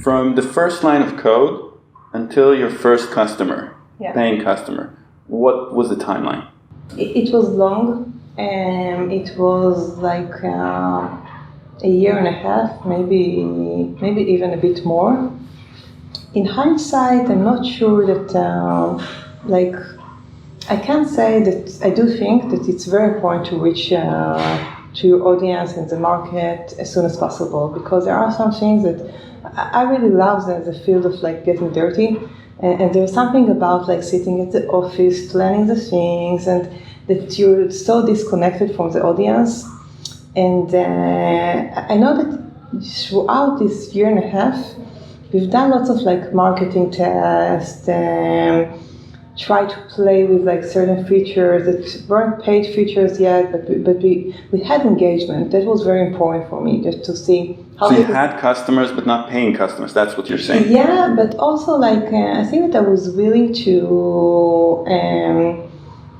From the first line of code until your first customer, paying customer, what was the timeline? It was long. It was like a year and a half, maybe even a bit more. In hindsight, I'm not sure that, I can't say that. I do think that it's very important to reach to your audience and the market as soon as possible, because there are some things that I really love the field of like getting dirty, and there's something about like sitting at the office, planning the things, and that you're so disconnected from the audience. And I know that throughout this year and a half, we've done lots of like marketing tests, try to play with like certain features that weren't paid features yet, but we had engagement. That was very important for me, just to see how. So you had customers, but not paying customers. That's what you're saying. Yeah, but also like I think that I was willing to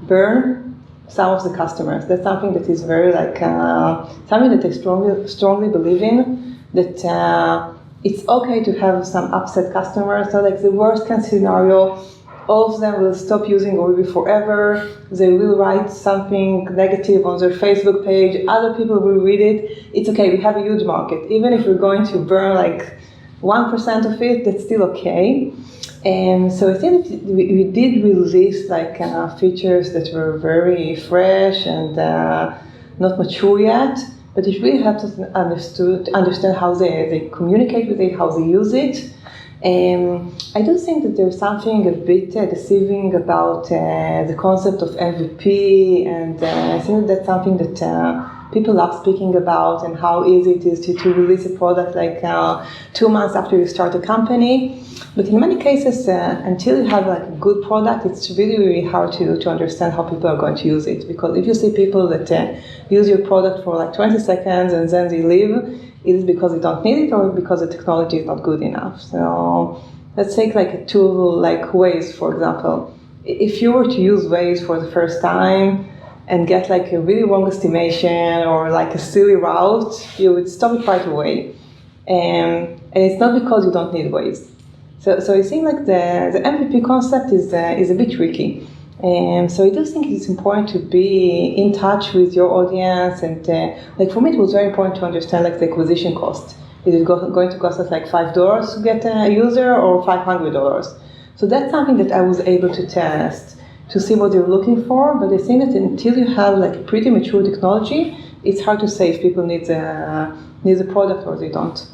burn some of the customers. That's something that is very like something that I strongly believe in. That it's okay to have some upset customers. So like the worst case scenario, all of them will stop using Oribi forever. They will write something negative on their Facebook page. Other people will read it. It's okay. We have a huge market. Even if we're going to burn like 1% of it, that's still okay. And so I think we did release like features that were very fresh and not mature yet. But it really helps us understand how they communicate with it, how they use it. I do think that there's something a bit deceiving about the concept of MVP, and I think that's something that people love speaking about, and how easy it is to release a product like 2 months after you start a company. But in many cases, until you have like a good product, it's really, really hard to understand how people are going to use it. Because if you see people that use your product for like 20 seconds and then they leave, it is because they don't need it or because the technology is not good enough. So let's take like a tool like Waze, for example. If you were to use Waze for the first time and get like a really wrong estimation or like a silly route, you would stop it right away. And it's not because you don't need Waze. So I think like the MVP concept is a bit tricky. So I do think it's important to be in touch with your audience, and like for me it was very important to understand like the acquisition cost. Is it going to cost us like $5 to get a user or $500? So that's something that I was able to test to see what they're looking for. But I think that until you have like pretty mature technology, it's hard to say if people need the product or they don't.